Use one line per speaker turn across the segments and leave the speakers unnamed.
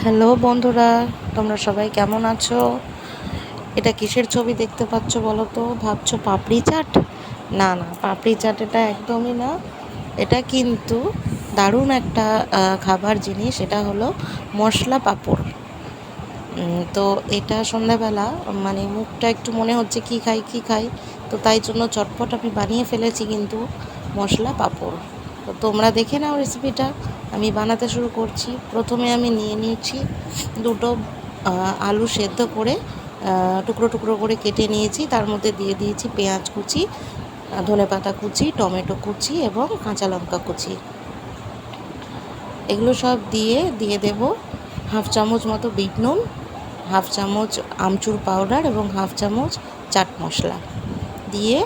Hello বন্ধুরা, তোমরা সবাই কেমন আছো? এটা কিসের ছবি দেখতে পাচ্ছ বলো তো? ভাবছো পাপড়ি চাট? না না, পাপড়ি চাট এটা একদমই না। এটা কিন্তু দারুণ একটা খাবার জিনিস। এটা হলো মশলা পাঁপড়। তো এটা সন্ধ্যাবেলা মানে মুখটা একটু মনে হচ্ছে কী খাই কী খাই, তো তাই জন্য চটপট আমি বানিয়ে ফেলেছি কিন্তু মশলা পাঁপড়। তো তোমরা দেখে নাও রেসিপিটা। আমি বানাতে শুরু করছি। প্রথমে আমি নিয়ে নিয়েছি দুটো আলু সেদ্ধ করে টুকরো টুকরো করে কেটে নিয়েছি। তার মধ্যে দিয়ে দিয়েছি পেঁয়াজ কুচি, ধনেপাতা কুচি, টমেটো কুচি এবং কাঁচা লঙ্কা কুচি। এগুলো সব দিয়ে দেব হাফ চামচ মতো বিট নুন, হাফ চামচ আমচুর পাউডার এবং হাফ চামচ চাট মশলা দিয়ে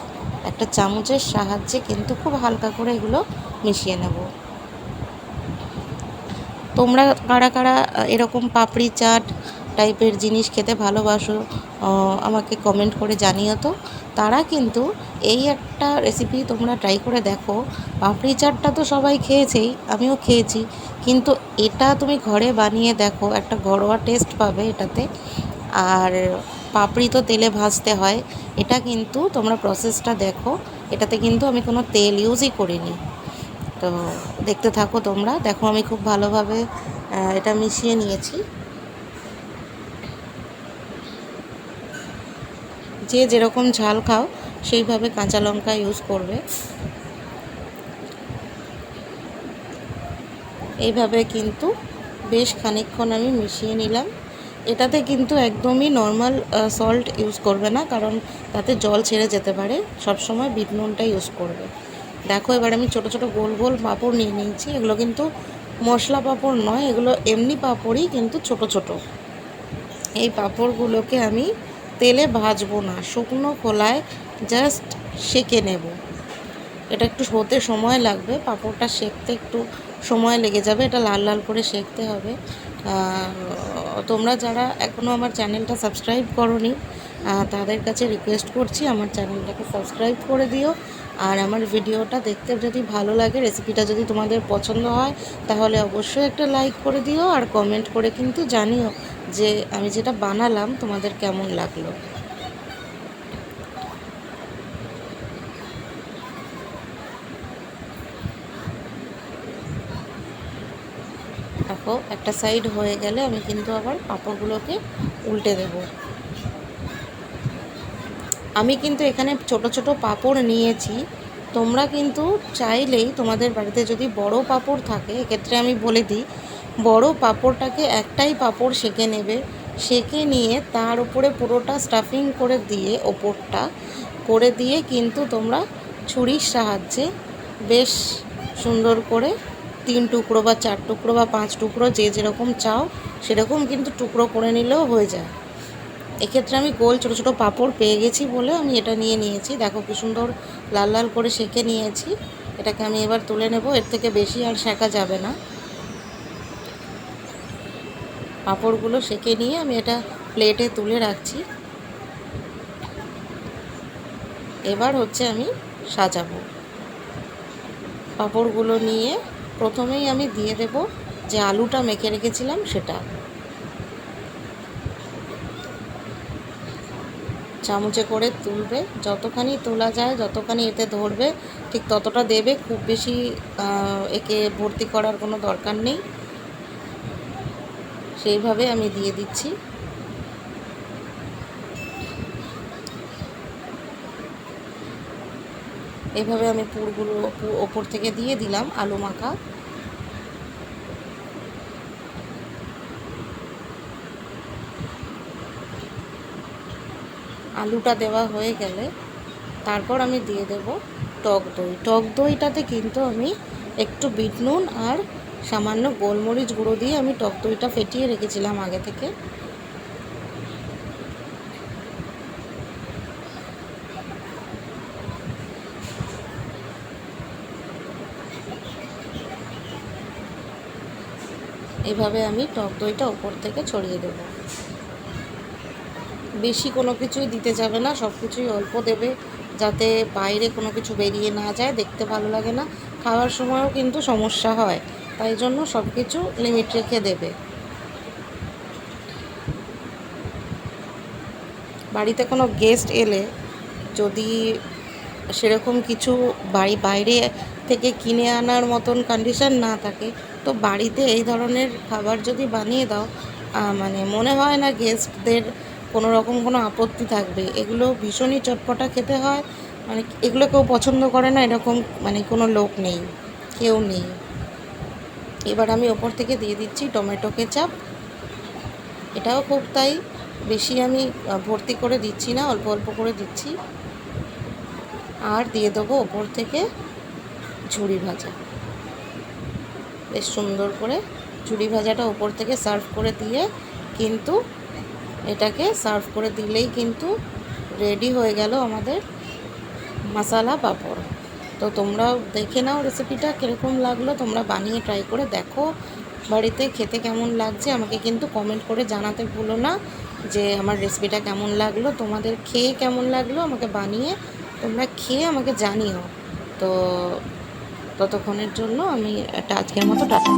একটা চামচের সাহায্যে কিন্তু খুব হালকা করে এগুলো মিশিয়ে নেব। তোমরা কারা কারা এরকম পাপড়ি চাট টাইপের জিনিস খেতে ভালোবাসো আমাকে কমেন্ট করে জানিও তো। তারা কিন্তু এই একটা রেসিপি তোমরা ট্রাই করে দেখো। পাপড়ি চাটটা তো সবাই খেয়েছেই, আমিও খেয়েছি, কিন্তু এটা তুমি ঘরে বানিয়ে দেখো, একটা ঘরোয়া টেস্ট পাবে এটাতে। আর পাপড়ি তো তেলে ভাজতে হয়, এটা কিন্তু তোমরা প্রসেসটা দেখো। এটাতে কিন্তু আমি কোনো তেল ইউজই করিনি। তো দেখতে থাকো তোমরা। দেখো আমি খুব ভালোভাবে এটা মিশিয়ে নিয়েছি। যে যেরকম ঝাল খাও সেইভাবে কাঁচা লঙ্কা ইউজ করবে। এইভাবে কিন্তু বেশ খানিকক্ষণ আমি মিশিয়ে নিলাম। এটাতে কিন্তু একদমই নর্মাল সল্ট ইউজ করবে না, কারণ তাতে জল ছেড়ে যেতে পারে। সবসময় বিট নুনটা ইউজ করবে। দেখো এবার আমি ছোটো ছোটো গোল গোল পাঁপড় নিয়ে নিয়েছি। এগুলো কিন্তু মশলা পাঁপড় নয়, এগুলো এমনি পাঁপড়ই, কিন্তু ছোট ছোট। এই পাঁপড়গুলোকে আমি তেলে ভাজবো না, শুকনো খোলায় জাস্ট সেঁকে নেব। এটা একটু হতে সময় লাগবে, পাঁপড়টা সেঁকতে একটু সময় লেগে যাবে। এটা লাল লাল করে সেঁকতে হবে। তোমরা যারা এখনও আমার চ্যানেলটা সাবস্ক্রাইব করোনি, তাদের কাছে রিকোয়েস্ট করছি আমার চ্যানেলটাকে সাবস্ক্রাইব করে দিও। আর আমার ভিডিওটা দেখতে যদি ভালো লাগে, রেসিপিটা যদি তোমাদের পছন্দ হয়, তাহলে অবশ্যই একটা লাইক করে দিও আর কমেন্ট করে কিন্তু জানিও যে আমি যেটা বানালাম তোমাদের কেমন লাগলো। দেখো একটা সাইড হয়ে গেলে আমি কিন্তু আবার পাঁপড়গুলোকে উল্টে দেব। আমি কিন্তু এখানে ছোট ছোট পাঁপড় নিয়েছি। তোমরা কিন্তু চাইলেই তোমাদের বাড়িতে যদি বড় পাঁপড় থাকে, এক্ষেত্রে আমি বলে দিই, বড় পাঁপড়টাকে একটাই পাঁপড় সেঁকে নেবে। সেঁকে নিয়ে তার উপরে পুরোটা স্টাফিং করে দিয়ে, ওপরটা করে দিয়ে কিন্তু তোমরা ছুরির সাহায্যে বেশ সুন্দর করে 3 টুকরো বা 4 টুকরো বা 5 টুকরো যে যেরকম চাও সেরকম কিন্তু টুকরো করে নিলেও হয়ে যায়। এক্ষেত্রে আমি গোল ছোটো ছোটো পাঁপড় পেয়ে গেছি বলে আমি এটা নিয়ে নিয়েছি। দেখো কি সুন্দর লাল লাল করে সেঁকে নিয়েছি। এটাকে আমি এবার তুলে নেব। এর থেকে বেশি আর সেঁকা যাবে না। পাঁপড়গুলো সেঁকে নিয়ে আমি এটা প্লেটে তুলে রাখছি। এবার হচ্ছে আমি সাজাবো। পাঁপড়গুলো নিয়ে প্রথমেই আমি দিয়ে দেব যে আলুটা মেখে রেখেছিলাম সেটা। চামচে করে তুলবে, যতখানি তোলা যায়, যতখানি এতে ধরবে ঠিক ততটা দেবে। খুব বেশি একে ভর্তি করার কোনো দরকার নেই। সেইভাবে আমি দিয়ে দিচ্ছি। এভাবে আমি পুরগুলো ওপর থেকে দিয়ে দিলাম আলু মাখা। আলুটা দেওয়া হয়ে গেলে তারপর আমি দিয়ে দেব টক দই। টক দইটাতে কিন্তু আমি একটু বিট নুন আর সামান্য গোলমরিচ গুঁড়ো দিয়ে আমি টক দইটা ফেটিয়ে রেখেছিলাম আগে থেকে। এভাবে আমি টক দইটা ওপর থেকে ছড়িয়ে দেব। বেশি কোনো কিছুই দিতে যাবে না, সব কিছুই অল্প দেবে, যাতে বাইরে কোনো কিছু বেরিয়ে না যায়, দেখতে ভালো লাগে না, খাওয়ার সময়ও কিন্তু সমস্যা হয়। তাই জন্য সব কিছু লিমিট রেখে দেবে। বাড়িতে কোনো গেস্ট এলে যদি সেরকম কিছু বাইরে থেকে কিনে আনার মতন কন্ডিশন না থাকে, তো বাড়িতে এই ধরনের খাবার যদি বানিয়ে দাও, মানে মনে হয় না গেস্টদের কোনো রকম কোনো আপত্তি থাকবে। এগুলো ভীষণই চটপটা খেতে হয়, মানে এগুলো কেউ পছন্দ করে না এরকম মানে কোনো লোক নেই, কেউ নেই। এবার আমি ওপর থেকে দিয়ে দিচ্ছি টমেটো কেচাপ। এটাও খুব তাই বেশি আমি ভর্তি করে দিচ্ছি না, অল্প অল্প করে দিচ্ছি। আর দিয়ে দেবো ওপর থেকে ঝুরি ভাজা, বেশ সুন্দর করে ঝুরি ভাজাটা ওপর থেকে সার্ভ করে দিয়ে কিন্তু এটাকে সার্ভ করে দিলেই কিন্তু রেডি হয়ে গেল আমাদের মশালা পাঁপড়। তো তোমরাও দেখে নাও রেসিপিটা কীরকম লাগলো, তোমরা বানিয়ে ট্রাই করে দেখো বাড়িতে, খেতে কেমন লাগছে আমাকে কিন্তু কমেন্ট করে জানাতে ভুলো না যে আমার রেসিপিটা কেমন লাগলো, তোমাদের খেয়ে কেমন লাগলো আমাকে বানিয়ে তোমরা খেয়ে আমাকে জানিও। তো ততক্ষণের জন্য আমি আজকের মতো টাটা।